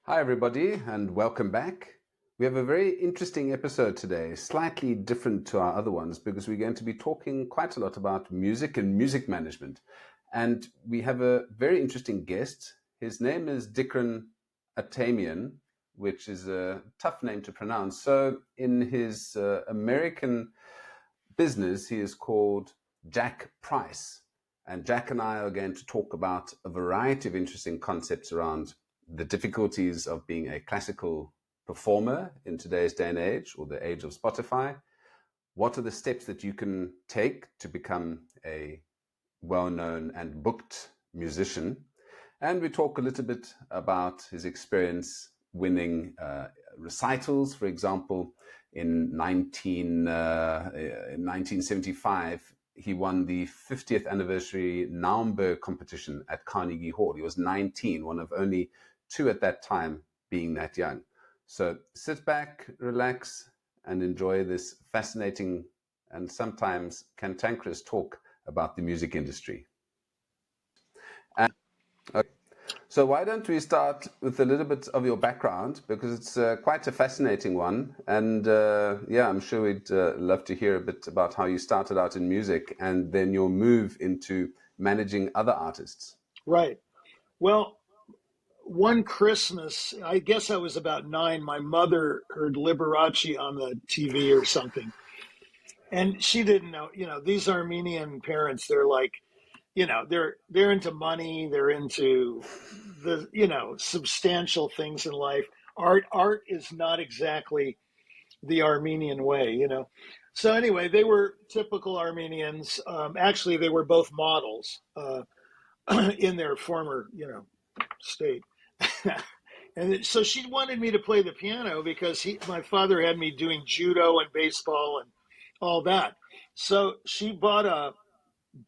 Hi, everybody, and welcome back. We have a very interesting episode today, slightly different to our other ones because we're going to be talking quite a lot about music and music management. And we have a very interesting guest. His name is Atamian, which is a tough name to pronounce. So, in his American business, he is called Jack Price. And Jack and I are going to talk about a variety of interesting concepts around the difficulties of being a classical performer in today's day and age, or the age of Spotify. What are the steps that you can take to become a well-known and booked musician? And we talk a little bit about his experience winning recitals. For example, in 1975, he won the 50th anniversary Naumburg competition at Carnegie Hall. He was 19, one of only two at that time being that young. So sit back, relax, and enjoy this fascinating and sometimes cantankerous talk about the music industry. And, okay, so why don't we start with a little bit of your background, because it's quite a fascinating one. And I'm sure we'd love to hear a bit about how you started out in music and then your move into managing other artists. Right. Well, one Christmas, I guess I was about 9, my mother heard Liberace on the TV or something. And she didn't know, these Armenian parents, they're like, they're into money, they're into the, substantial things in life. Art is not exactly the Armenian way. So anyway, they were typical Armenians. Actually, they were both models in their former, state. And so she wanted me to play the piano because my father had me doing judo and baseball and all that. So she bought a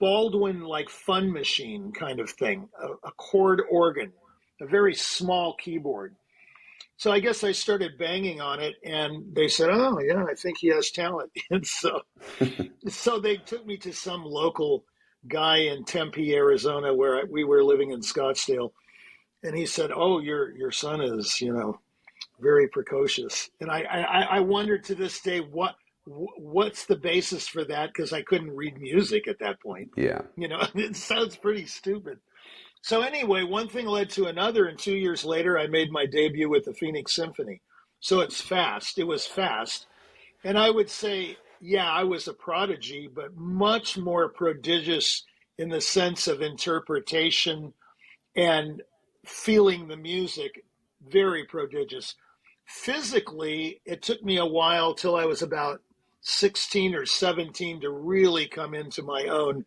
Baldwin like fun machine kind of thing, a chord organ, a very small keyboard. So I guess I started banging on it, and they said, "Oh yeah, I think he has talent." And so they took me to some local guy in Tempe, Arizona, where we were living in Scottsdale. And he said, "Oh, your son is, very precocious." And I wonder to this day what's the basis for that, because I couldn't read music at that point. Yeah. It sounds pretty stupid. So anyway, one thing led to another, and 2 years later, I made my debut with the Phoenix Symphony. So it's fast. It was fast, and I would say, yeah, I was a prodigy, but much more prodigious in the sense of interpretation and feeling the music, very prodigious. Physically, it took me a while till I was about 16 or 17 to really come into my own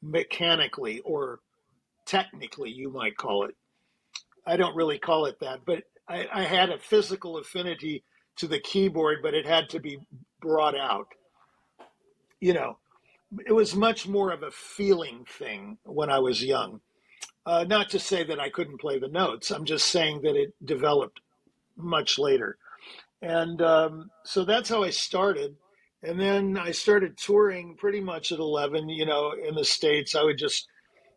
mechanically, or technically, you might call it. I don't really call it that, but I had a physical affinity to the keyboard, but it had to be brought out. It was much more of a feeling thing when I was young. Not to say that I couldn't play the notes. I'm just saying that it developed much later. And so that's how I started. And then I started touring pretty much at 11, in the States. I would just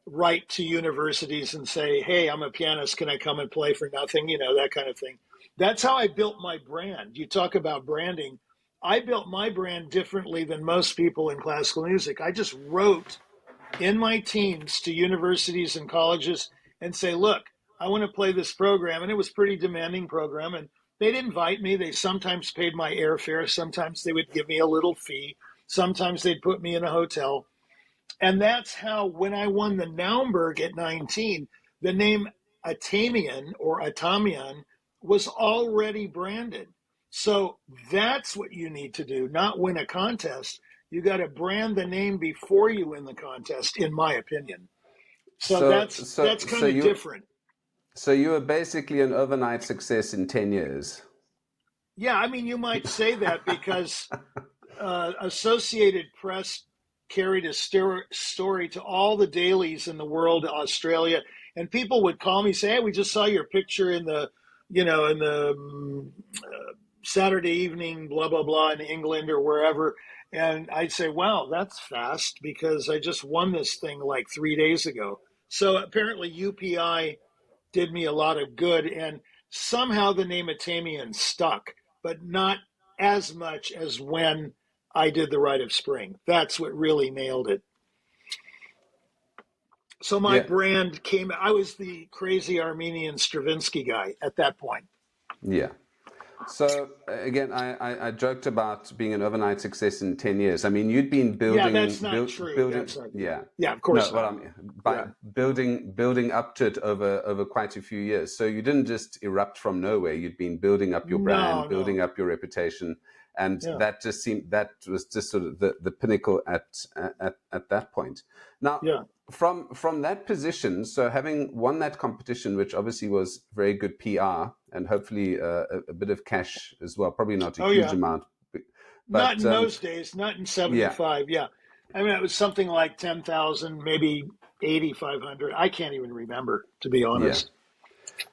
write to universities and say, "Hey, I'm a pianist. Can I come and play for nothing?" That kind of thing. That's how I built my brand. You talk about branding. I built my brand differently than most people in classical music. I just wrote in my teens to universities and colleges and say, "Look, I want to play this program." And it was a pretty demanding program. And they'd invite me. They sometimes paid my airfare. Sometimes they would give me a little fee. Sometimes they'd put me in a hotel. And that's how, when I won the Naumburg at 19, the name Atamian or Atamian was already branded. So that's what you need to do, not win a contest. You got to brand the name before you win the contest, in my opinion. So So, that's kind of different. So you were basically an overnight success in 10 years. Yeah, I mean, you might say that because Associated Press carried a story to all the dailies in the world, Australia, and people would call me and say, "Hey, we just saw your picture in the, Saturday evening, blah blah blah, in England or wherever." And I'd say, "Wow, that's fast, because I just won this thing like 3 days ago." So apparently UPI did me a lot of good. And somehow the name Atamian stuck, but not as much as when I did The Rite of Spring. That's what really nailed it. So my Yeah. brand came, I was the crazy Armenian Stravinsky guy at that point. Yeah. So again, I joked about being an overnight success in 10 years. I mean, you'd been Yeah, that's not true. building, That's not true. yeah. Yeah, of No, course well, not. I'm by Yeah. building up to it over quite a few years. So you didn't just erupt from nowhere. You'd been building up your No, brand, no. building up your reputation, and Yeah. that was just sort of the pinnacle at that point. Now, Yeah. from that position, so having won that competition, which obviously was very good PR and hopefully a bit of cash as well, probably not a Oh, huge yeah. amount, Not but in those days, not in yeah, 75. Yeah. I mean, it was something like 10,000, maybe 8,500. I can't even remember, to be yeah. honest.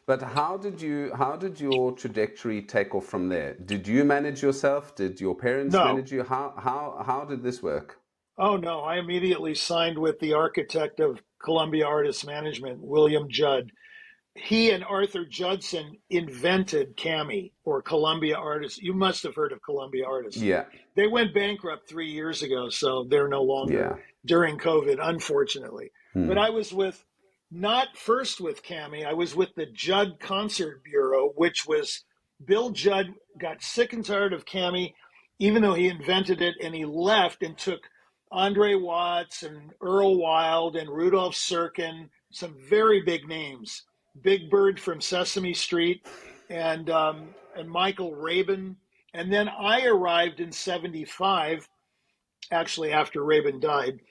But how did your trajectory take off from there? Did you manage yourself? Did your parents No. manage you? How did this work? Oh, no. I immediately signed with the architect of Columbia Artist Management, William Judd. He and Arthur Judson invented CAMI, or Columbia Artists. You must have heard of Columbia Artists. Yeah, They went bankrupt 3 years ago, so they're no longer yeah. during COVID, unfortunately. But Hmm. I was with, not first with CAMI, I was with the Judd Concert Bureau, which was Bill Judd got sick and tired of CAMI, even though he invented it, and he left and took Andre Watts and Earl Wild and Rudolph Serkin, some very big names, Big Bird from Sesame Street, and Michael Rabin. And then I arrived in '75, actually after Rabin died.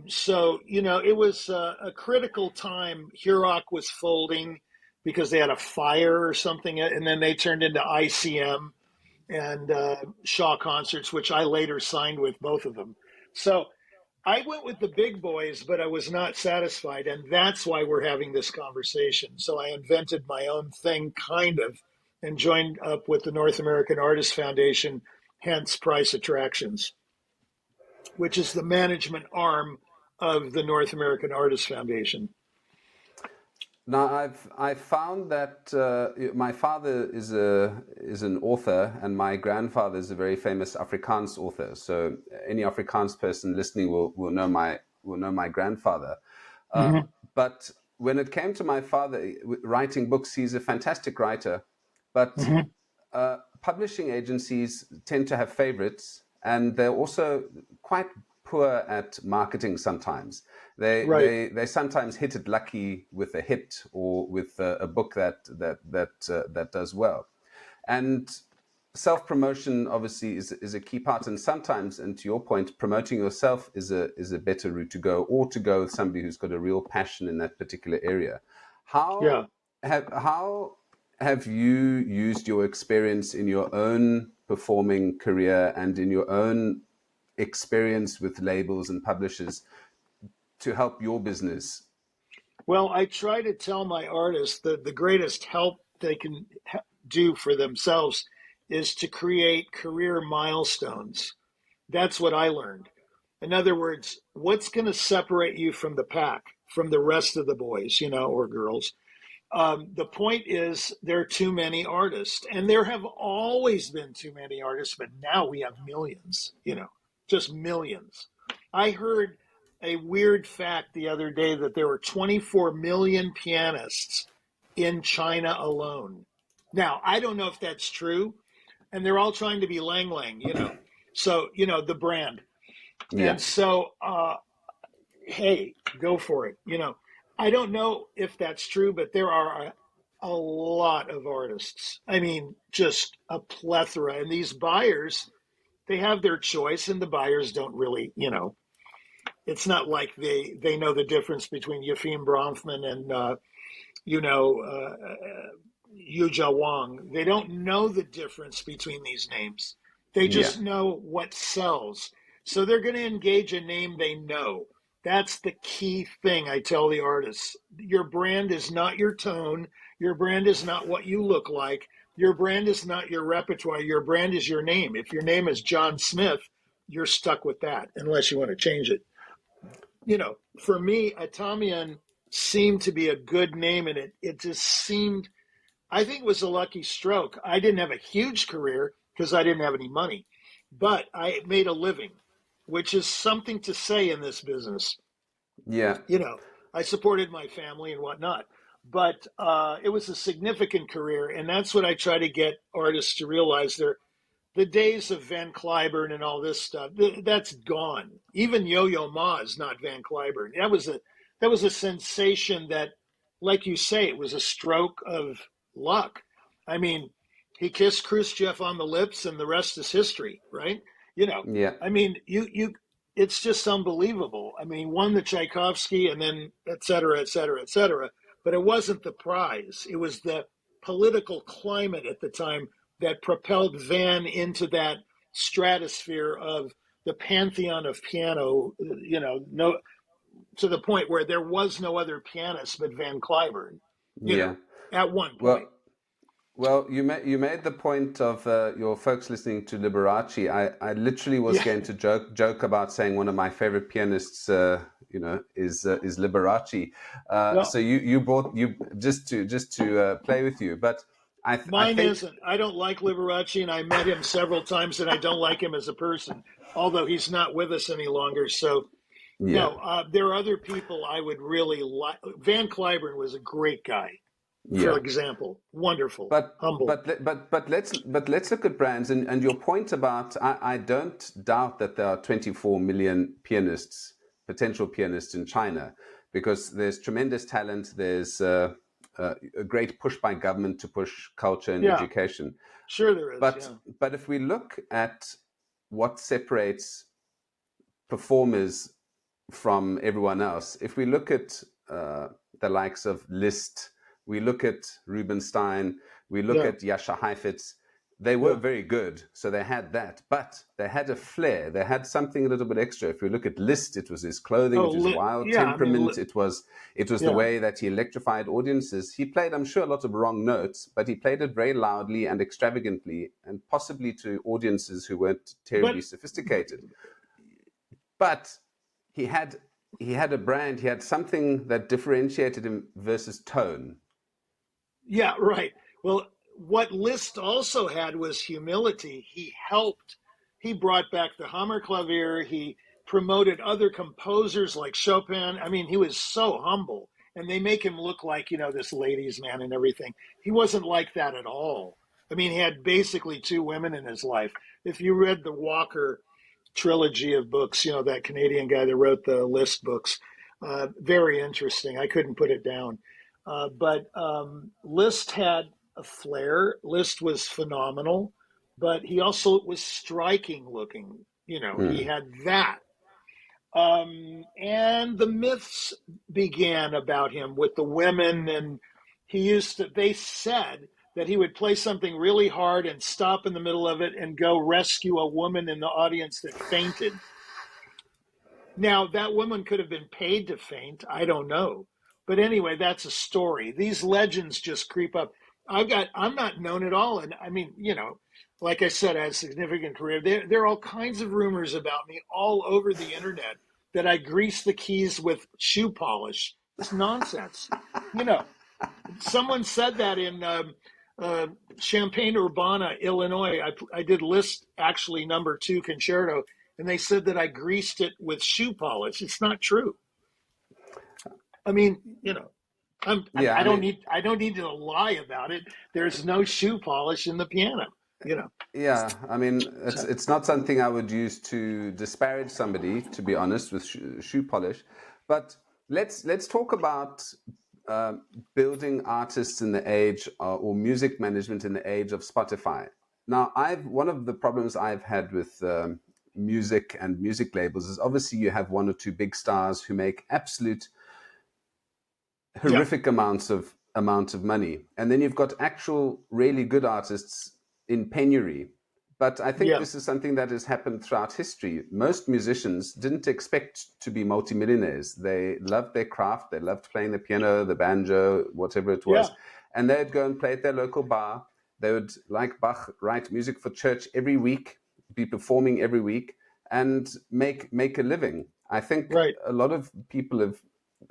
So, it was a critical time. Hurock was folding because they had a fire or something, and then they turned into ICM and Shaw Concerts, which I later signed with both of them. So I went with the big boys, but I was not satisfied. And that's why we're having this conversation. So I invented my own thing, kind of, and joined up with the North American Artists Foundation, hence Price Attractions, which is the management arm of the North American Artists Foundation. Now I've found that my father is an author, and my grandfather is a very famous Afrikaans author. So any Afrikaans person listening will know my grandfather. Mm-hmm. But when it came to my father writing books, he's a fantastic writer. But Mm-hmm. publishing agencies tend to have favorites, and they're also quite poor at marketing sometimes. Right. They sometimes hit it lucky with a hit or with a book that does well. And self promotion obviously is a key part, and sometimes, and to your point, promoting yourself is a better route to go, or to go with somebody who's got a real passion in that particular area. How Yeah. have you used your experience in your own performing career and in your own experience with labels and publishers to help your business? Well, I try to tell my artists that the greatest help they can do for themselves is to create career milestones. That's what I learned. In other words, what's going to separate you from the pack, from the rest of the boys, or girls? The point is, there are too many artists, and there have always been too many artists, but now we have millions, just millions. I heard a weird fact the other day that there were 24 million pianists in China alone. Now, I don't know if that's true, and they're all trying to be Lang Lang. So, the brand. Yeah, And so, hey, go for it. I don't know if that's true, but there are a lot of artists. I mean, just a plethora. And these buyers, they have their choice, and the buyers don't really, it's not like they know the difference between Yefim Bronfman and, you know, Yuja Wang. They don't know the difference between these names. They yeah, just know what sells. So they're going to engage a name they know. That's the key thing I tell the artists. Your brand is not your tone. Your brand is not what you look like. Your brand is not your repertoire. Your brand is your name. If your name is John Smith, you're stuck with that unless you want to change it. For me, Atamian seemed to be a good name, and it just seemed I think it was a lucky stroke. I didn't have a huge career because I didn't have any money, but I made a living, which is something to say in this business. Yeah, You know, I supported my family and whatnot, but it was a significant career, and that's what I try to get artists to realize. The days of Van Cliburn and all this stuff, that's gone. Even Yo-Yo Ma is not Van Cliburn. That was a sensation that, like you say, it was a stroke of luck. I mean, he kissed Khrushchev on the lips, and the rest is history, right? You know, yeah, I mean, it's just unbelievable. I mean, won the Tchaikovsky, and then et cetera, et cetera, et cetera. But it wasn't the prize; it was the political climate at the time that propelled Van into that stratosphere of the pantheon of piano, no, to the point where there was no other pianist but Van Cliburn, yeah. at one point. Well, you made the point of your folks listening to Liberace. I literally was Yeah. going to joke about saying one of my favorite pianists, is Liberace. Well, So you brought you just to play with you, but I mine think isn't. I don't like Liberace, and I met him several times, and I don't like him as a person, although he's not with us any longer. So, yeah, no, there are other people I would really like. Van Cliburn was a great guy, for yeah. example. Wonderful, But humble. let's look at brands, and your point about I don't doubt that there are 24 million pianists, potential pianists in China, because there's tremendous talent. There's a great push by government to push culture and Yeah, education. sure there is. But Yeah. but if we look at what separates performers from everyone else, if we look at the likes of Liszt, we look at Rubinstein, we look Yeah. at Jascha Heifetz, they were Yeah. very good. So they had that, but they had a flair. They had something a little bit extra. If we look at Liszt, it was his clothing, Oh, it was wild yeah. I mean, temperament, it was the yeah. way that he electrified audiences. He played, I'm sure, a lot of wrong notes, but he played it very loudly and extravagantly, and possibly to audiences who weren't terribly But sophisticated. But he had he had a brand, he had something that differentiated him versus tone. yeah, right. Well, what Liszt also had was humility. He helped. He brought back the Hammerklavier. He promoted other composers like Chopin. I mean, he was so humble, and they make him look like this ladies' man and everything. He wasn't like that at all. I mean, he had basically two women in his life. If you read the Walker trilogy of books, that Canadian guy that wrote the Liszt books, very interesting. I couldn't put it down. But Liszt had a flair. Liszt was phenomenal, but he also was striking looking. He Mm. had that. And the myths began about him with the women, and they said that he would play something really hard and stop in the middle of it and go rescue a woman in the audience that fainted. Now, that woman could have been paid to faint. I don't know. But anyway, that's a story. These legends just creep up. I'm not known at all. And I mean, like I said, I had a significant career. There are all kinds of rumors about me all over the internet that I grease the keys with shoe polish. It's nonsense. You know, Someone said that in Champaign Urbana, Illinois. I did Liszt actually number 2 concerto, and they said that I greased it with shoe polish. It's not true. I mean, Yeah, I I don't mean, need to lie about it. There's no shoe polish in the piano. You know. yeah, I mean, it's So it's not something I would use to disparage somebody, to be honest, with shoe polish. But let's talk about uh, building artists in the age or music management in the age of Spotify. Now, I've one of the problems I've had with music and music labels is obviously you have one or two big stars who make absolute yeah, horrific amount of money, and then you've got actual really good artists in penury. But I think yeah, this is something that has happened throughout history. Most musicians didn't expect to be multimillionaires. They loved their craft, they loved playing the piano, the banjo, whatever it yeah, was, and they'd go and play at their local bar. They would, like Bach, write music for church every week, be performing every week, and make a living. I think right. a lot of people have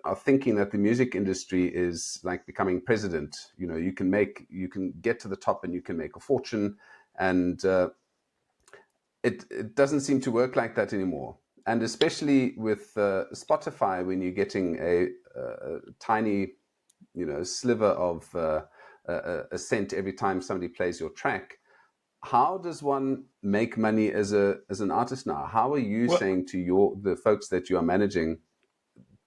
are thinking that the music industry is like becoming president. You can get to the top and you can make a fortune, and it doesn't seem to work like that anymore. And especially with Spotify, when you're getting a tiny, sliver of a cent every time somebody plays your track. How does one make money as an artist now? How are you Well, saying to the folks that you are managing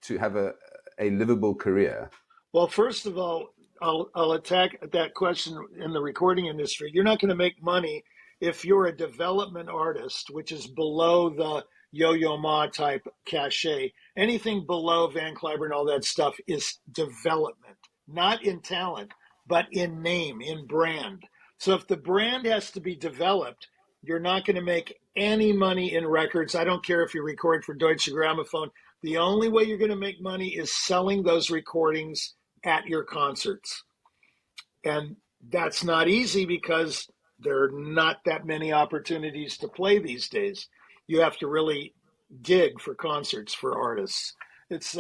to have a livable career? well, first of all, I'll attack that question in the recording industry. You're not going to make money if you're a development artist, which is below the Yo-Yo Ma type cachet. Anything below Van Cliburn and all that stuff is development, not in talent, but in name, in brand. So if the brand has to be developed, you're not going to make any money in records. I don't care if you record for Deutsche Grammophon. The only way you're going to make money is selling those recordings at your concerts. And that's not easy because there are not that many opportunities to play these days. You have to really dig for concerts for artists. It's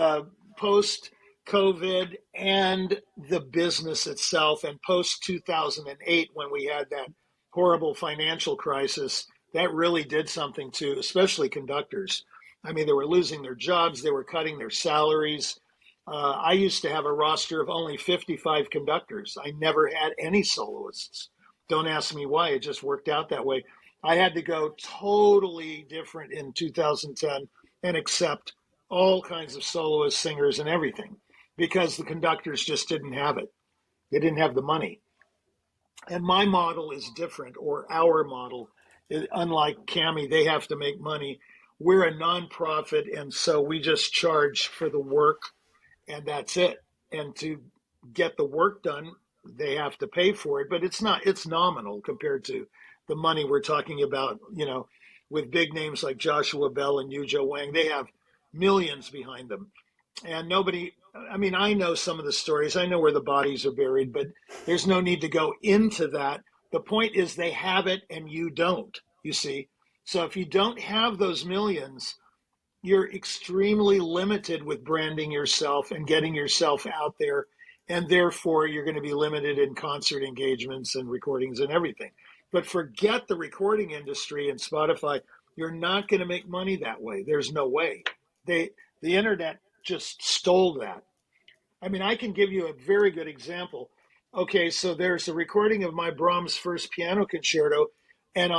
post COVID and the business itself, and post 2008, when we had that horrible financial crisis, that really did something to, especially conductors. I mean, they were losing their jobs, they were cutting their salaries. I used to have a roster of only 55 conductors. I never had any soloists. Don't ask me why, it just worked out that way. I had to go totally different in 2010 and accept all kinds of soloists, singers, and everything because the conductors just didn't have it. They didn't have the money. And my model is different, or our model. Unlike Cami, they have to make money. We're a nonprofit, and so we just charge for the work, and that's it. And to get the work done, they have to pay for it, but it's nominal compared to the money we're talking about, with big names like Joshua Bell and Yujo Wang. They have millions behind them. And nobody, I mean, I know some of the stories. I know where the bodies are buried, but there's no need to go into that. The point is they have it and you don't, you see. So if you don't have those millions, you're extremely limited with branding yourself and getting yourself out there. And therefore, you're going to be limited in concert engagements and recordings and everything. But forget the recording industry and Spotify. You're not going to make money that way. There's no way. The internet just stole that. I mean, I can give you a very good example. Okay, so there's a recording of my Brahms first piano concerto, and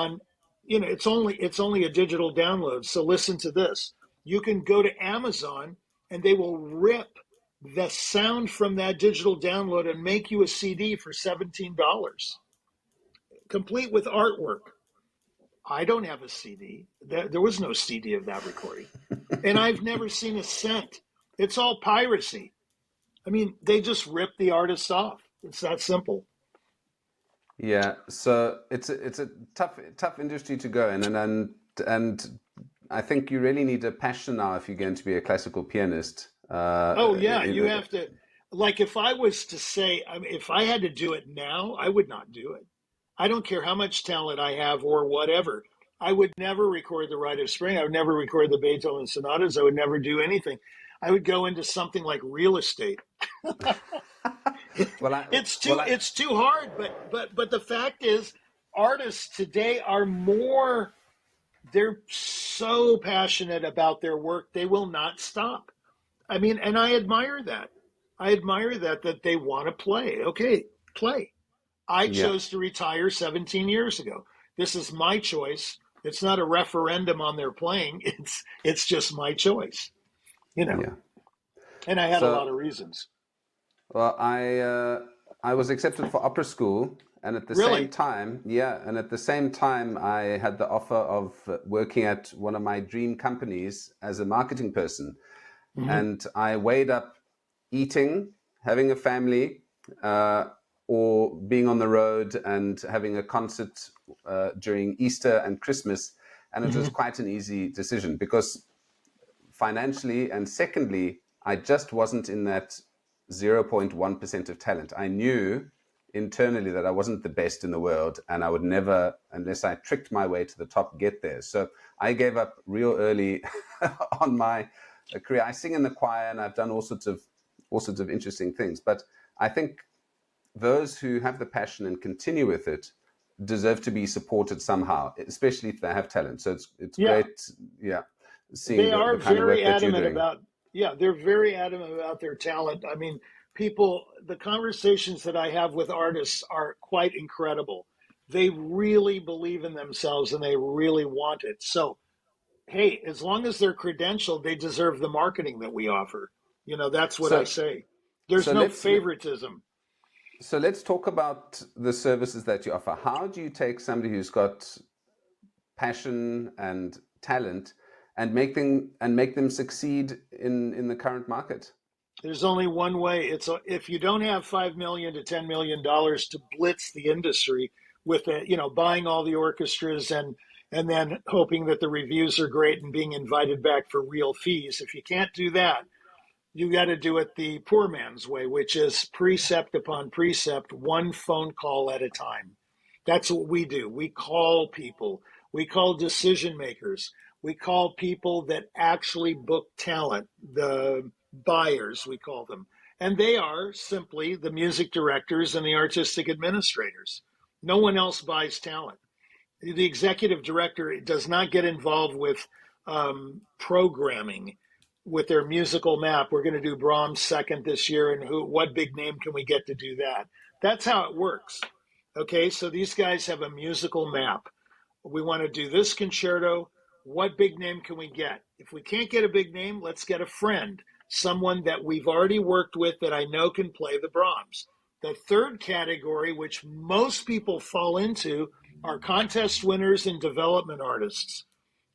it's only a digital download. So listen to this. You can go to Amazon and they will rip the sound from that digital download and make you a CD for $17, complete with artwork. I don't have a CD. There was no CD of that recording. And I've never seen a cent. It's all piracy. I mean, they just rip the artists off. It's that simple. Yeah, so it's a tough industry to go in, and I think you really need a passion now if you're going to be a classical pianist. Oh, yeah, you have to. Like, if I was to say, I mean, if I had to do it now, I would not do it. I don't care how much talent I have or whatever. I would never record the Rite of Spring. I would never record the Beethoven sonatas. I would never do anything. I would go into something like real estate. well, I, it's too well, I, it's too hard. But the fact is, artists today are more. They're so passionate about their work. They will not stop. I mean, and I admire that. I admire that they want to play. Okay, play. I yeah, chose to retire 17 years ago. This is my choice. It's not a referendum on their playing. It's just my choice, you know. yeah. And I had a So, lot of reasons. well, I was accepted for opera school, and at the same Really? time, yeah, and at the same time, I had the offer of working at one of my dream companies as a marketing person, Mm-hmm. and I weighed up eating, having a family, or being on the road and having a concert during Easter and Christmas, and it was Mm-hmm. quite an easy decision because financially, and secondly, I just wasn't in that 0.1% of talent. I knew internally that I wasn't the best in the world, and I would never, unless I tricked my way to the top, get there. So I gave up real early on my a career. I sing in the choir and I've done all sorts of interesting things. But I think those who have the passion and continue with it deserve to be supported somehow, especially if they have talent. So it's Yeah, great, yeah, seeing they are the kind of work very that you're adamant doing. about, yeah, they're very adamant about their talent. I mean, the conversations that I have with artists are quite incredible. They really believe in themselves and they really want it. So, hey, as long as they're credentialed, they deserve the marketing that we offer. That's what I So say. There's so no let's favoritism. so let's talk about the services that you offer. How do you take somebody who's got passion and talent and make them succeed in the current market? There's only one way. If you don't have $5 million to $10 million to blitz the industry with it, buying all the orchestras and then hoping that the reviews are great and being invited back for real fees. If you can't do that, you got to do it the poor man's way, which is precept upon precept, one phone call at a time. That's what we do. We call people. We call decision makers. We call people that actually book talent, the buyers, we call them. And they are simply the music directors and the artistic administrators. No one else buys talent. The executive director does not get involved with programming with their musical map. We're going to do Brahms second this year, and what big name can we get to do that? That's how it works. Okay, so these guys have a musical map. We want to do this concerto. What big name can we get? If we can't get a big name, let's get a friend, someone that we've already worked with that I know can play the Brahms. The third category, which most people fall into, are contest winners and development artists.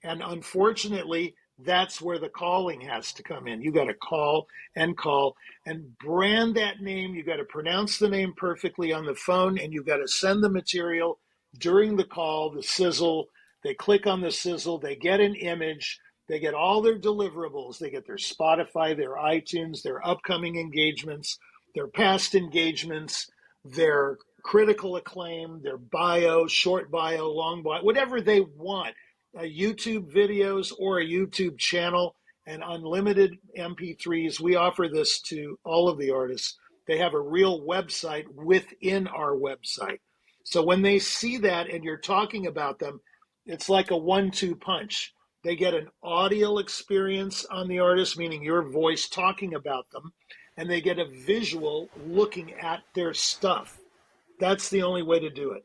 And unfortunately, that's where the calling has to come in. You got to call and brand that name. You got to pronounce the name perfectly on the phone, and you got to send the material during the call, the sizzle. They click on the sizzle, they get an image, they get all their deliverables, they get their Spotify, their iTunes, their upcoming engagements, their past engagements, their critical acclaim, their bio, short bio, long bio, whatever they want, YouTube videos or a YouTube channel, and unlimited MP3s. We offer this to all of the artists. They have a real website within our website. So when they see that and you're talking about them, it's like a 1-2 punch. They get an audio experience on the artist, meaning your voice talking about them, and they get a visual looking at their stuff. That's the only way to do it.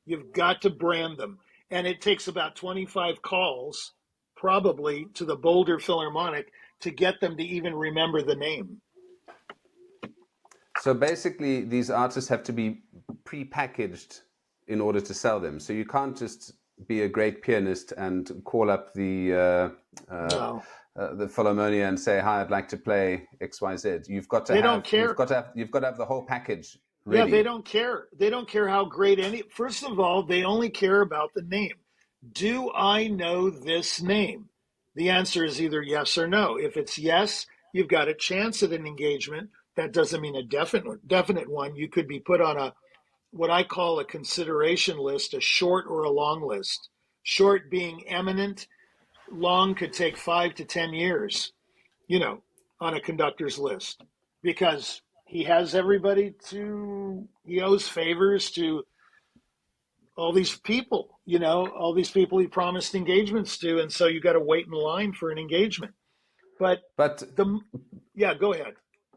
You've got to brand them. And it takes about 25 calls, probably, to the Boulder Philharmonic to get them to even remember the name. So basically, these artists have to be pre-packaged in order to sell them. So you can't just be a great pianist and call up No, the Philharmonia and say, "Hi, I'd like to play XYZ." they don't care. You've got to have the whole package Yeah, they ready. don't care. They don't care how great any. First of all, they only care about the name. Do I know this name? The answer is either yes or no. If it's yes, you've got a chance at an engagement. That doesn't mean a definite one. You could be put on a what I call a consideration list, a short or a long list. Short being eminent, long could take 5 to 10 years, you know, on a conductor's list because he has everybody he owes favors to all these people, all these people he promised engagements to. And so you got to wait in line for an engagement. But But the, yeah, go ahead.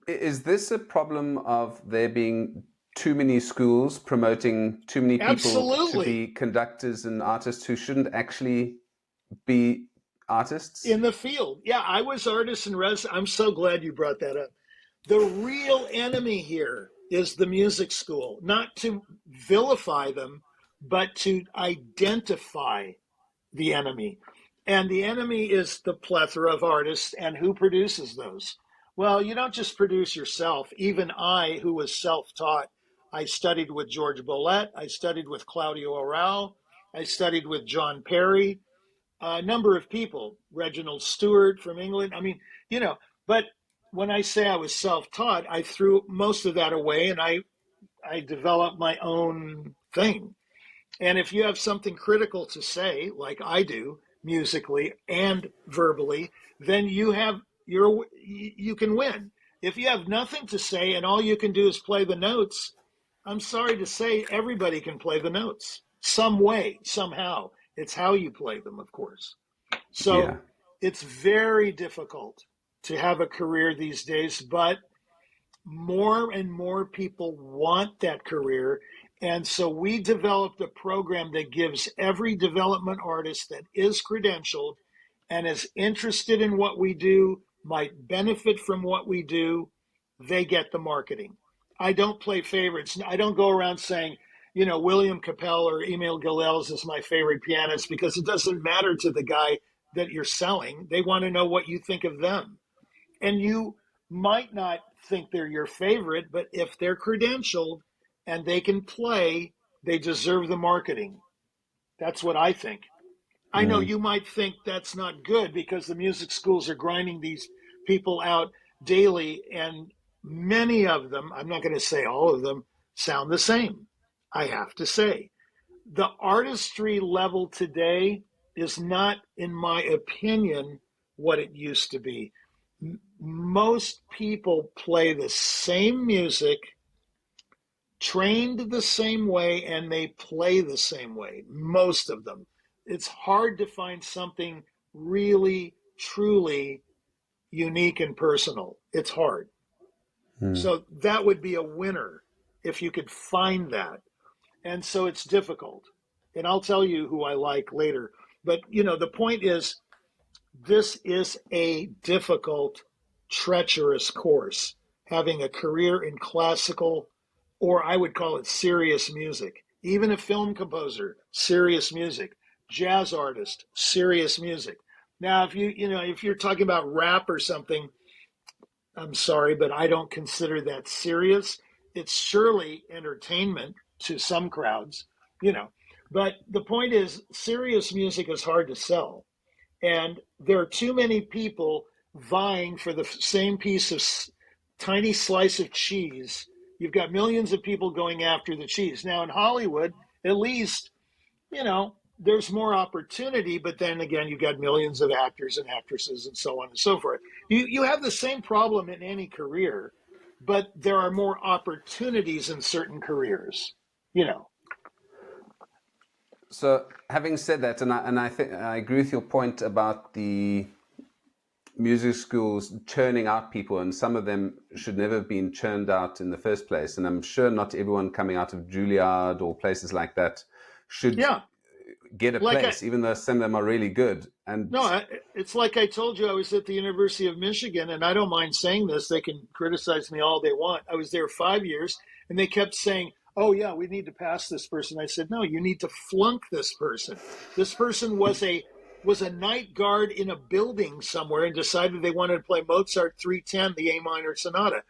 is this a problem of there being too many schools promoting too many people to Absolutely. be conductors and artists who shouldn't actually be artists? In the field. Yeah, I was artist in I'm so glad you brought that up. The real enemy here is the music school, not to vilify them, but to identify the enemy. And the enemy is the plethora of artists and who produces those. Well, you don't just produce yourself. Even I, who was self taught, I studied with George Bollett, I studied with Claudio Arrau, I studied with John Perry, a number of people, Reginald Stewart from England. I mean, but when I say I was self taught, I threw most of that away and I developed my own thing. And if you have something critical to say, like I do, musically and verbally, then you can win. If you have nothing to say and all you can do is play the notes, I'm sorry to say everybody can play the notes some way, somehow. It's how you play them, of course. Yeah. So it's very difficult to have a career these days, but more and more people want that career. And so we developed a program that gives every development artist that is credentialed and is interested in what we do, might benefit from what we do, they get the marketing. I don't play favorites. I don't go around saying, William Capell or Emil Gilels is my favorite pianist, because it doesn't matter to the guy that you're selling. They want to know what you think of them. And you might not think they're your favorite, but if they're credentialed and they can play, they deserve the marketing. That's what I think. I know Mm. you might think that's not good because the music schools are grinding these people out daily, and many of them, I'm not going to say all of them, sound the same. I have to say. The artistry level today is not, in my opinion, what it used to be. Most people play the same music, trained the same way, and they play the same way. Most of them. It's hard to find something really, truly unique and personal. It's hard. Mm. So that would be a winner if you could find that. And so it's difficult. And I'll tell you who I like later. But, the point is, this is a difficult, treacherous course, having a career in classical, or I would call it serious music. Even a film composer, serious music. Jazz artist, serious music. Now, if you're talking about rap or something, I'm sorry, but I don't consider that serious. It's surely entertainment to some crowds, you know. But the point is, serious music is hard to sell. And there are too many people vying for the same piece of tiny slice of cheese. You've got millions of people going after the cheese. Now, in Hollywood, at least, there's more opportunity, but then again, you've got millions of actors and actresses and so on and so forth. You have the same problem in any career, but there are more opportunities in certain careers, you know. So, having said that, and I think I agree with your point about the music schools churning out people, and some of them should never have been churned out in the first place. And I'm sure not everyone coming out of Juilliard or places like that should Yeah, get a like I, place, even though some of them are really good. And no, it's like I told you, I was at the University of Michigan, and I don't mind saying this. They can criticize me all they want. I was there 5 years, and they kept saying, "Oh yeah, we need to pass this person." I said, "No, you need to flunk this person. This person was a night guard in a building somewhere and decided they wanted to play Mozart 310, the A minor sonata.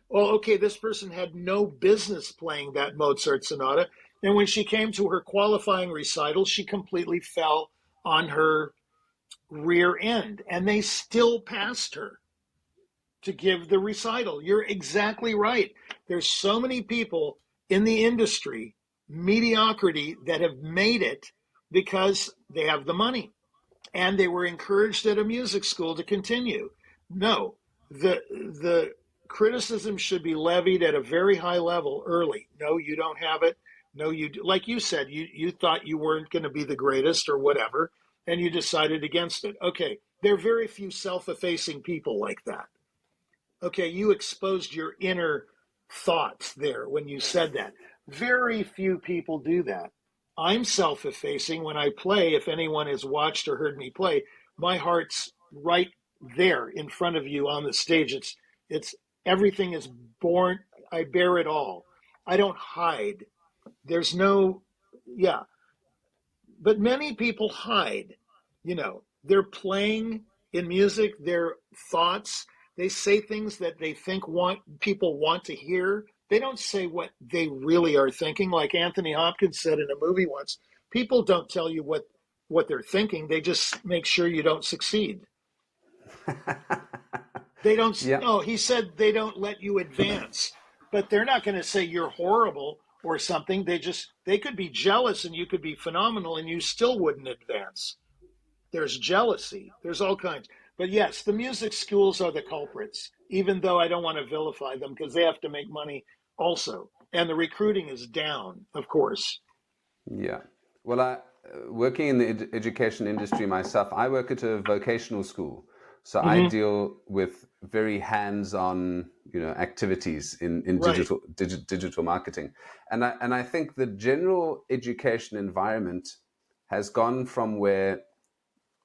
Well, okay, this person had no business playing that Mozart sonata, and when she came to her qualifying recital, she completely fell on her rear end, and they still passed her to give the recital. You're exactly right. There's so many people in the industry, mediocrity, that have made it because they have the money and they were encouraged at a music school to continue. No, the criticism should be levied at a very high level early. No, you don't have it. No, you do. Like you said, you thought you weren't going to be the greatest or whatever, and you decided against it. Okay, there are very few self-effacing people like that. Okay, you exposed your inner thoughts there when you said that. Very few people do that. I'm self effacing when I play. If anyone has watched or heard me play, my heart's right there in front of you on the stage. It's everything is born. I bear it all. I don't hide. There's no, yeah. But many people hide. They're playing in music, their thoughts. They say things that they think people want to hear. They don't say what they really are thinking. Like Anthony Hopkins said in a movie once, people don't tell you what they're thinking. They just make sure you don't succeed. They don't, yeah, no, he said they don't let you advance, but they're not going to say you're horrible or something. They could be jealous and you could be phenomenal and you still wouldn't advance. There's jealousy. There's all kinds. But yes, the music schools are the culprits, even though I don't want to vilify them because they have to make money also. And the recruiting is down, of course. Yeah. Well, working in the education industry myself, I work at a vocational school. So I Hmm. deal with very hands-on, activities in Right. digital marketing. And I think the general education environment has gone from where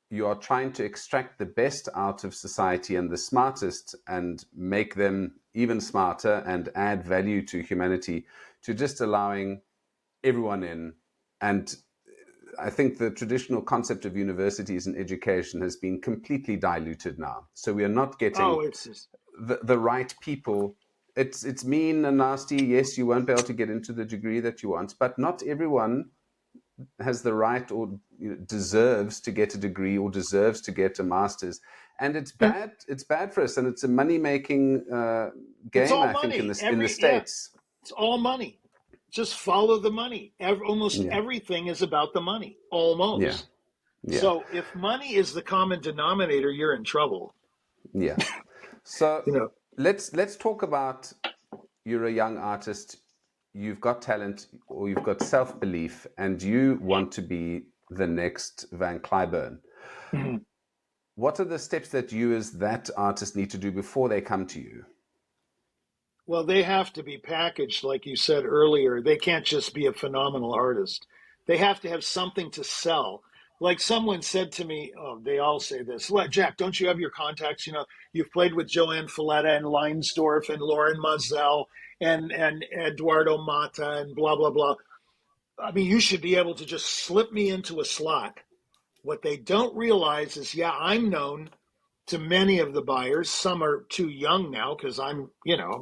you are trying to extract the best out of society and the smartest and make them even smarter and add value to humanity, to just allowing everyone in. And I think the traditional concept of universities and education has been completely diluted now. So we are not Oh, getting it's just, the right people. It's mean and nasty. Yes, you won't be able to get into the degree that you want, but not everyone has the right or deserves to get a degree or deserves to get a master's. And it's yeah, bad. It's bad for us, and it's a money making it's game. all I think money. in the Yeah, States. it's all money. Just follow the money. Almost Yeah, everything is about the money, yeah, almost. yeah, So if money is the common denominator, you're in trouble. yeah. So You know, let's talk about, you're a young artist, you've got talent or you've got self belief, and you want to be the next Van Cliburn. Mhm. What are the steps that you, as that artist, need to do before they come to you? Well, they have to be packaged, like you said earlier. They can't just be a phenomenal artist. They have to have something to sell. Like someone said to me, oh, they all say this. Jack, don't you have your contacts? You've played with Joanne Falletta and Leinsdorf and Lauren Moselle and Eduardo Mata and blah, blah, blah. I mean, you should be able to just slip me into a slot. What they don't realize is, yeah, I'm known to many of the buyers. Some are too young now because I'm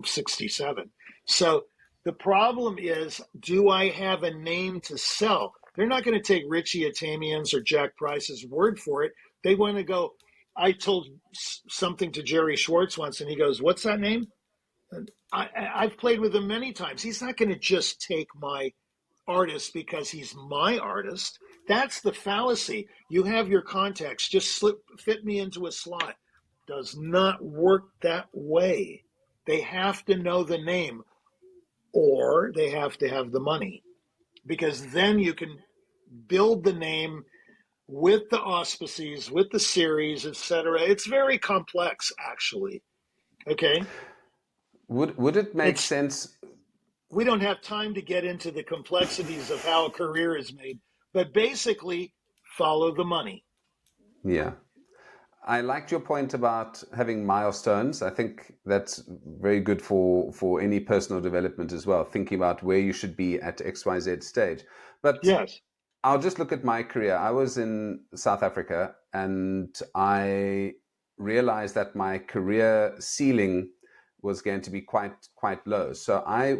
67. So the problem is, do I have a name to sell? They're not going to take Richie Atamian's or Jack Price's word for it. They want to go. I told something to Jerry Schwartz once, and he goes, "What's that name?" And I've played with him many times. He's not going to just take my artist because he's my artist. That's the fallacy. You have your contacts, just fit me into a slot. Does not work that way. They have to know the name or they have to have the money because then you can build the name with the auspices, with the series, etc. It's very complex, actually. Okay, Would it make it's sense? we don't have time to get into the complexities of how a career is made, but basically follow the money. Yeah. I liked your point about having milestones. I think that's very good for any personal development as well, thinking about where you should be at XYZ stage. But Yes. I'll just look at my career. I was in South Africa and I realized that my career ceiling was going to be quite low. So I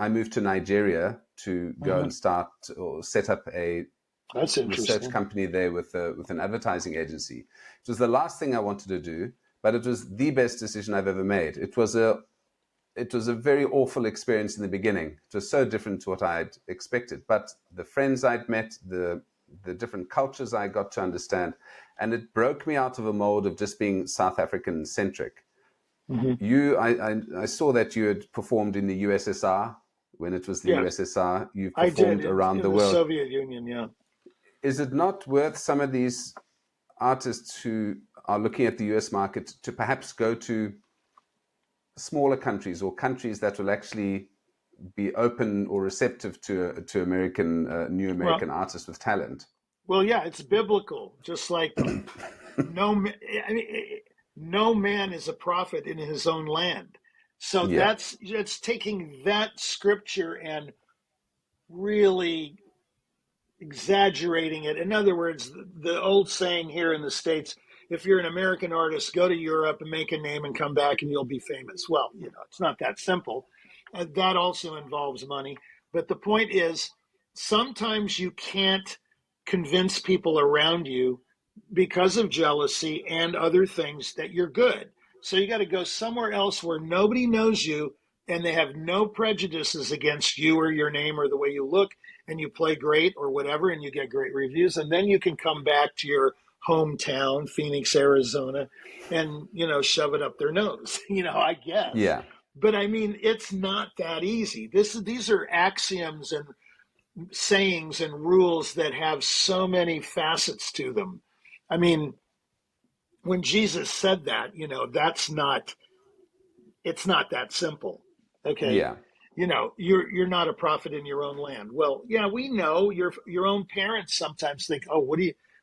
moved to Nigeria to go Hmm. and start or set up a That's research interesting. company there with an advertising agency. It was the last thing I wanted to do, but it was the best decision I've ever made. It was a very awful experience in the beginning. It was so different to what I'd expected, but the friends I'd met, the different cultures I got to understand, and it broke me out of a mold of just being South African centric. Hmm. I saw that you had performed in the USSR when it was the Yes, USSR. You've I did performed around in the the world. Soviet Union. Yeah. Is it not worth some of these artists who are looking at the US market to perhaps go to smaller countries or countries that will actually be open or receptive to American new Well, American artists with talent? well, yeah, it's biblical. Just like no, I mean, no man is a prophet in his own land. So Yeah, that's taking that scripture and really exaggerating it. In other words, the old saying here in the States, if you're an American artist, go to Europe and make a name and come back and you'll be famous. Well, it's not that simple. That also involves money. But the point is, sometimes you can't convince people around you because of jealousy and other things that you're good. So you got to go somewhere else where nobody knows you and they have no prejudices against you or your name or the way you look and you play great or whatever and you get great reviews and then you can come back to your hometown, Phoenix, Arizona, and, shove it up their nose, I guess. Yeah. But I mean, it's not that easy. These are axioms and sayings and rules that have so many facets to them. I mean, when Jesus said that, it's not that simple. Okay. Yeah. You're not a prophet in your own land. Well, yeah, we know your own parents sometimes think, oh,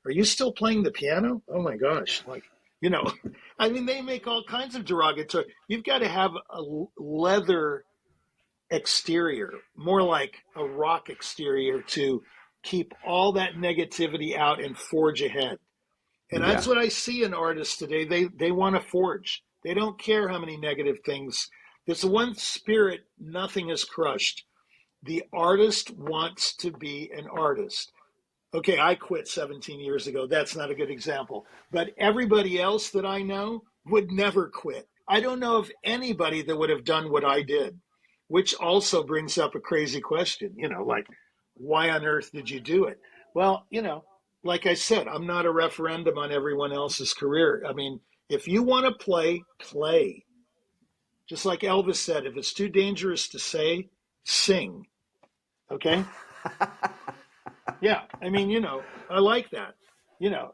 are you still playing the piano? Oh my gosh. Like, I mean, they make all kinds of derogatory. You've got to have a leather exterior, more like a rock exterior, to keep all that negativity out and forge ahead. And that's Yeah. what I see in artists today. They want to forge. They don't care how many negative things. There's one spirit nothing is crushed. The artist wants to be an artist. Okay, I quit 17 years ago. That's not a good example. But everybody else that I know would never quit. I don't know of anybody that would have done what I did, which also brings up a crazy question, like, why on earth did you do it? Well, like I said, I'm not a referendum on everyone else's career. I mean, if you want to play, play. Just like Elvis said, if it's too dangerous to say, sing. Okay? Yeah. I mean, I like that.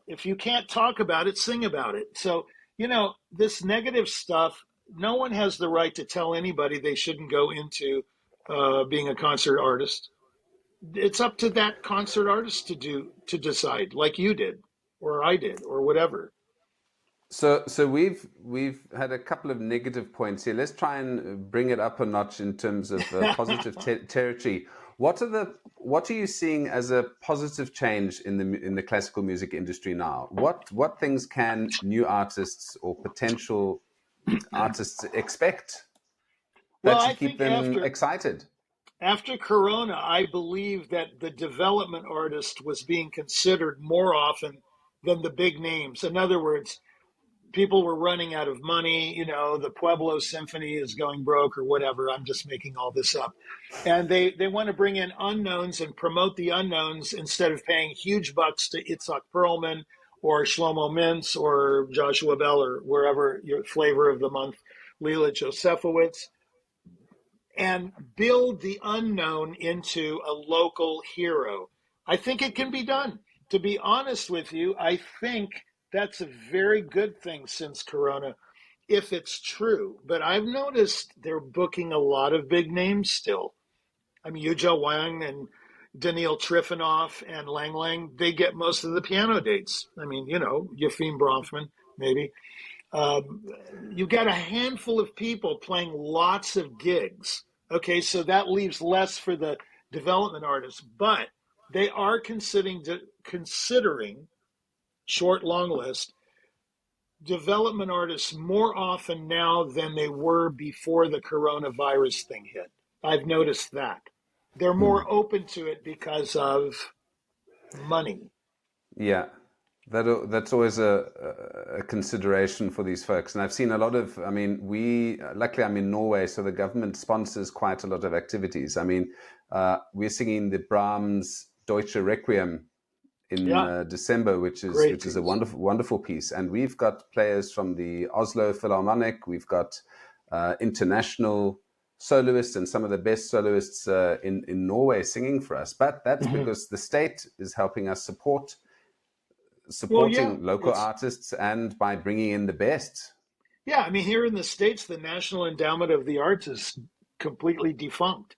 If you can't talk about it, sing about it. So, this negative stuff, no one has the right to tell anybody they shouldn't go into being a concert artist. It's up to that concert artist to decide, like you did, or I did, or whatever. So we've had a couple of negative points here. Let's try and bring it up a notch in terms of positive territory. What are you seeing as a positive change in the classical music industry now? What things can new artists or potential artists expect Well, that I should keep think them excited? after Corona, I believe that the development artist was being considered more often than the big names. In other words, people were running out of money. The Pueblo Symphony is going broke or whatever. I'm just making all this up. And they want to bring in unknowns and promote the unknowns instead of paying huge bucks to Itzhak Perlman or Shlomo Mintz or Joshua Bell or wherever your flavor of the month, Leela Josefowitz, and build the unknown into a local hero. I think it can be done. To be honest with you, I think that's a very good thing since Corona, if it's true. But I've noticed they're booking a lot of big names still. I mean, Yuja Wang and Daniil Trifonov and Lang Lang, they get most of the piano dates. I mean, Yefim Bronfman, maybe. You've got a handful of people playing lots of gigs. Okay, so that leaves less for the development artists, but they are considering short, long list development artists more often now than they were before the coronavirus thing hit. I've noticed that. They're more open to it because of money. Yeah, that's always a consideration for these folks. And I've seen a lot of, I mean, luckily I'm in Norway, so the government sponsors quite a lot of activities. I mean, we're singing the Brahms Deutsche Requiem in Yeah, December, great which is a piece. wonderful piece. And we've got players from the Oslo Philharmonic, we've got international soloists and some of the best soloists in Norway singing for us. But that's Mm-hmm. because the state is helping us Well, yeah, supporting local it's artists and by bringing in the best. yeah. I mean, here in the States, the National Endowment of the Arts is completely defunct.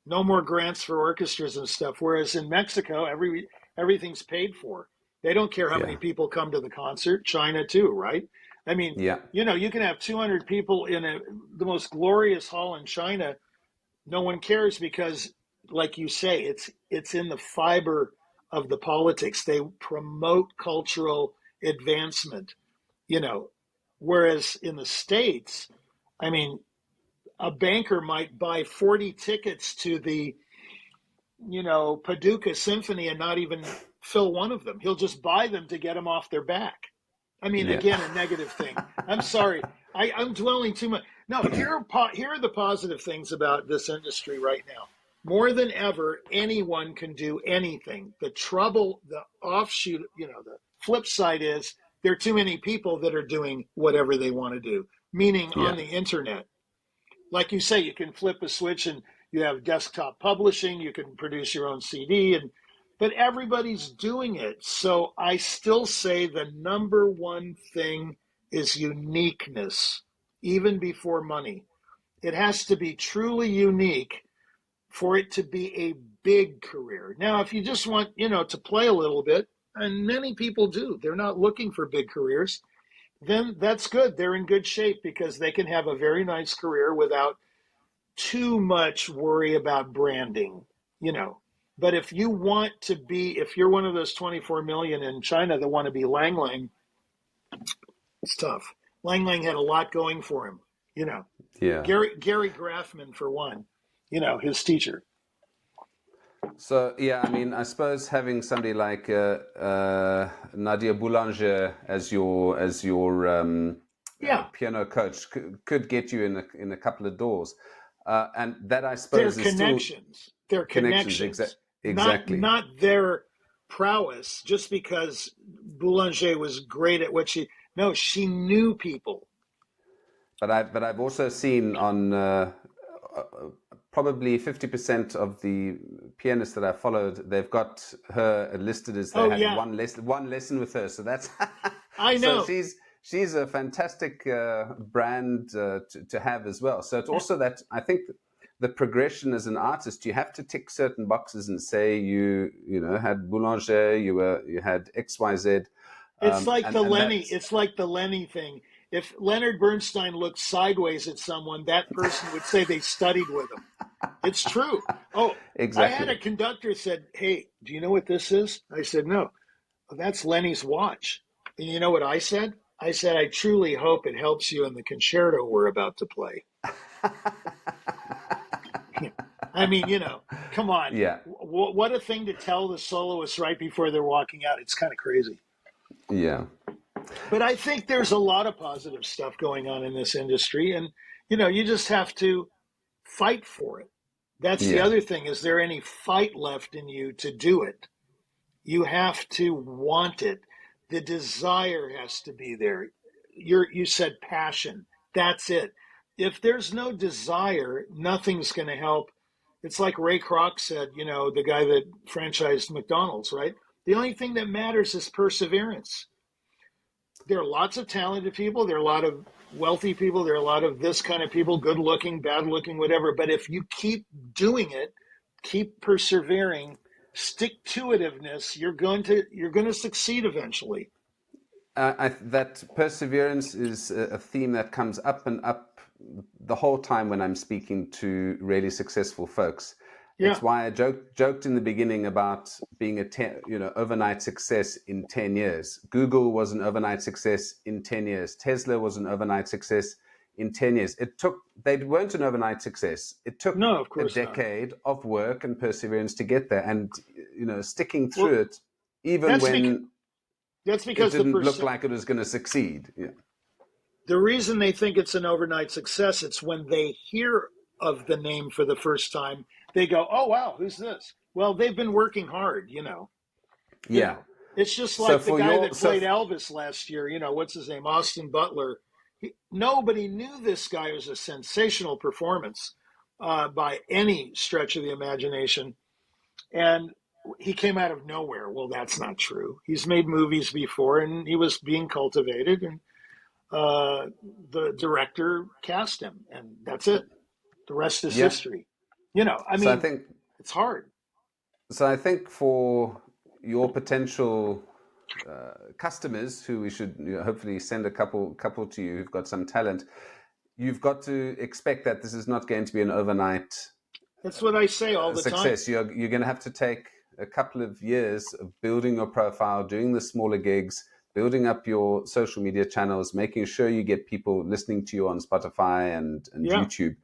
No more grants for orchestras and stuff. Whereas in Mexico, everything's paid for. They don't care how many Yeah, people come to the concert. China too, right? I mean, yeah, you can have 200 people in the most glorious hall in China. No one cares because, like you say, it's in the fiber of the politics. They promote cultural advancement. You know, whereas in the States, I mean, a banker might buy 40 tickets to the Paducah Symphony and not even fill one of them. He'll just buy them to get them off their back. I mean, yeah. again, a negative thing. I'm sorry. I'm dwelling too much. No, here are the positive things about this industry right now. More than ever, anyone can do anything. The trouble, the offshoot, Flip side is there are too many people that are doing whatever they want to do, meaning Yeah. on the internet. Like you say, you can flip a switch and you have desktop publishing, you can produce your own CD, but everybody's doing it. So I still say the number one thing is uniqueness, even before money. It has to be truly unique for it to be a big career. Now, if you just want, to play a little bit, and many people do, they're not looking for big careers, then that's good. They're in good shape because they can have a very nice career without too much worry about branding, you know. But if you want to be, if you're one of those 24 million in China that want to be Lang Lang, it's tough. Lang Lang had a lot going for him, you know. Yeah. Gary Graffman, for one, his teacher. So yeah, I mean, I suppose having somebody like Nadia Boulanger as your Yeah, piano coach could get you in a couple of doors, and that I their suppose is still connections. Their connections. connections. Exactly. Not their prowess, just because Boulanger was great at what she, no, she knew people. But I've also seen on probably 50% of the pianists that I followed, they've got her listed as they Oh had yeah, one lesson with her. So that's I so know. she's a fantastic brand to have as well. So it's also that I think the progression as an artist, you have to tick certain boxes and say you had Boulanger, you had XYZ, It's like the and Lenny. that's It's like the Lenny thing. If Leonard Bernstein looked sideways at someone, that person would say they studied with him. It's true. Oh, I had exactly. a conductor said, "Hey, do you know what this is?" I said, "No." "Oh, that's Lenny's watch." And you know what I said? I said, "I truly hope it helps you in the concerto we're about to play." I mean, come on. Yeah, What a thing to tell the soloists right before they're walking out. It's kind of crazy. yeah, But I think there's a lot of positive stuff going on in this industry. And, you just have to fight for it. That's the yeah. other thing. Is there any fight left in you to do it? You have to want it. The desire has to be there. You said passion. That's it. If there's no desire, nothing's going to help. It's like Ray Kroc said, the guy that franchised McDonald's, right? The only thing that matters is perseverance. There are lots of talented people. There are a lot of wealthy people. There are a lot of this kind of people, good looking, bad looking, whatever. But if you keep doing it, keep persevering, stick to itiveness, you're going to succeed eventually. That perseverance is a theme that comes up and up the whole time when I'm speaking to really successful folks. Yeah. It's why I joked in the beginning about being overnight success in 10 years. Google was an overnight success in 10 years. Tesla was an overnight success in 10 years. They weren't an overnight success. It took No, of a course not. decade of work and perseverance to get there, and sticking through Well, it, even that's because when that's it because didn't look like it was going to succeed. Yeah. the reason they think it's an overnight success, it's when they hear of the name for the first time, they go, "Oh wow, who's this?" Well, they've been working hard, you Yeah. know it's just So like the for guy your that played Elvis last year, what's his name, Austin Butler. Nobody knew this guy was a sensational performance by any stretch of the imagination, and he came out of nowhere. Well, that's not true. He's made movies before and he was being cultivated, and uh, the director cast him, and that's it. The rest is yeah. history. I So I mean, think it's hard. for your potential customers, who we should hopefully send a couple to you who've got some talent, you've got to expect that this is not going to be an overnight That's what I say all the time. success. You're going to have to take a couple of years of building your profile, doing the smaller gigs, building up your social media channels, making sure you get people listening to you on Spotify and Yeah, YouTube,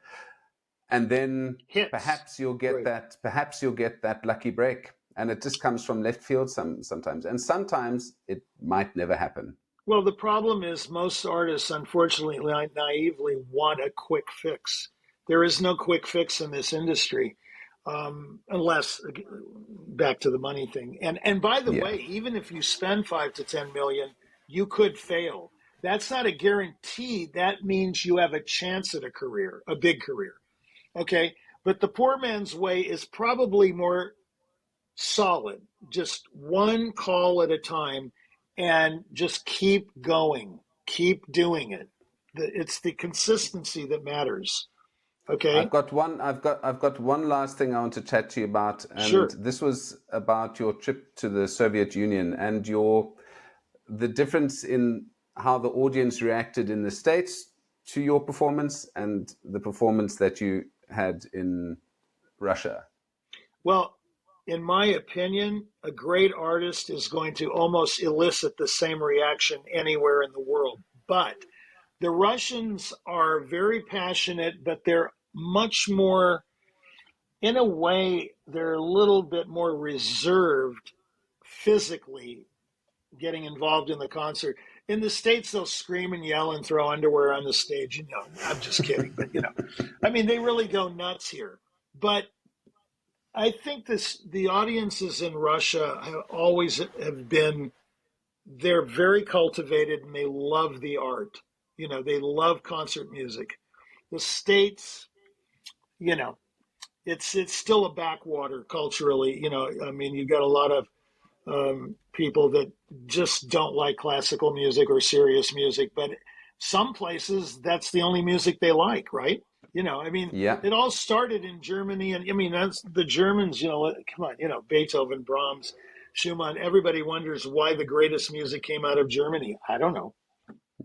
and then hits. perhaps you'll get that lucky break, and it just comes from left field sometimes, and sometimes it might never happen. Well, the problem is most artists, unfortunately, naively want a quick fix. There is no quick fix in this industry. Unless back to the money thing. And by the Yeah. way, even if you spend 5 to 10 million, you could fail. That's not a guarantee. That means you have a chance at a career, a big career. Okay. But the poor man's way is probably more solid, just one call at a time, and just keep going, keep doing it. It's the consistency that matters. Okay. I've got one last thing I want to chat to you about, and Sure. this was about your trip to the Soviet Union and the difference in how the audience reacted in the States to your performance and the performance that you had in Russia. Well, in my opinion, a great artist is going to almost elicit the same reaction anywhere in the world. But the Russians are very passionate, but they're much more, in a way, they're a little bit more reserved physically getting involved in the concert. In the States, they'll scream and yell and throw underwear on the stage. You know, I'm just kidding, but I mean, they really go nuts here. But I think the audiences in Russia have been, they're very cultivated and they love the art. They love concert music. The States, it's still a backwater culturally. I mean, you've got a lot of people that just don't like classical music or serious music, but some places that's the only music they like, right? I mean, Yeah. it all started in Germany, and I mean, that's the Germans, come on, Beethoven, Brahms, Schumann, everybody wonders why the greatest music came out of Germany. I don't know.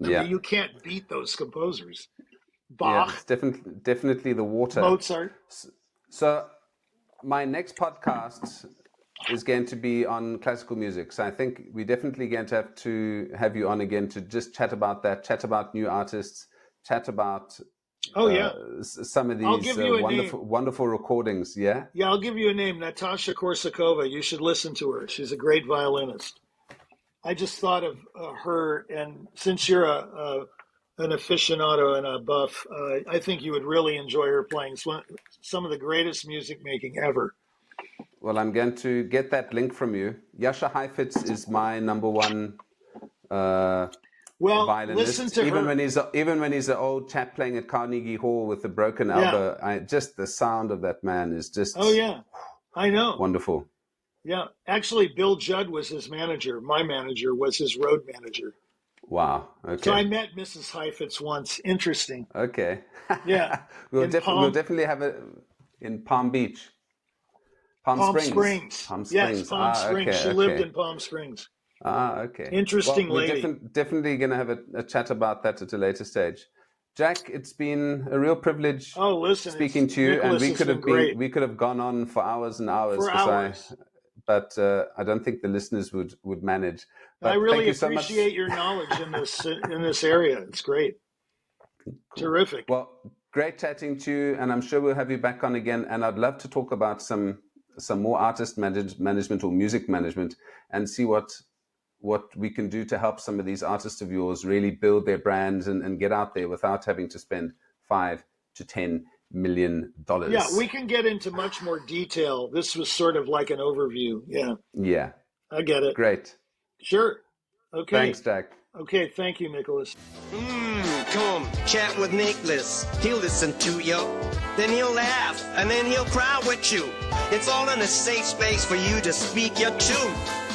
I Yeah. mean, you can't beat those composers. Yeah, Bach, it's definitely the water. Mozart. So my next podcast is going to be on classical music. So I think we're definitely going to have you on again to just chat about that, chat about new artists, chat about some of I'll these give you a wonderful recordings. Yeah. Yeah, I'll give you a name, Natasha Korsakova. You should listen to her. She's a great violinist. I just thought of her, and since you're an aficionado and a buff, I think you would really enjoy her playing. It's some of the greatest music making ever. Well, I'm going to get that link from you. Jascha Heifetz is my number one violinist. Listen to her. Even when he's an old chap playing at Carnegie Hall with a broken elbow, just the sound of that man is just. Oh yeah, I know. Wonderful. Yeah, actually, Bill Judd was his manager. My manager was his road manager. Wow. Okay. So I met Mrs. Heifetz once. Interesting. Okay. Yeah. we'll definitely have it in Palm Beach. Palm Springs. Yes, Palm Springs. She lived in Palm Springs. Okay. Interesting lady. We're definitely going to have a chat about that at a later stage. Jack, it's been a real privilege speaking to you, Nicholas, and we could have gone on for hours and hours. But I don't think the listeners would manage. But I really appreciate your knowledge in this area. It's great. Cool. Terrific. Well, great chatting to you, and I'm sure we'll have you back on again. And I'd love to talk about some more artist management or music management, and see what we can do to help some of these artists of yours really build their brands and get out there without having to spend $5 to $10 million. Yeah, we can get into much more detail. This was sort of like an overview. Yeah, I get it. Great. Sure. Okay. Thanks, Jack. Okay, thank you, Nicholas. Come chat with Nicholas. He'll listen to you, then he'll laugh, and then he'll cry with you. It's all in a safe space for you to speak your truth.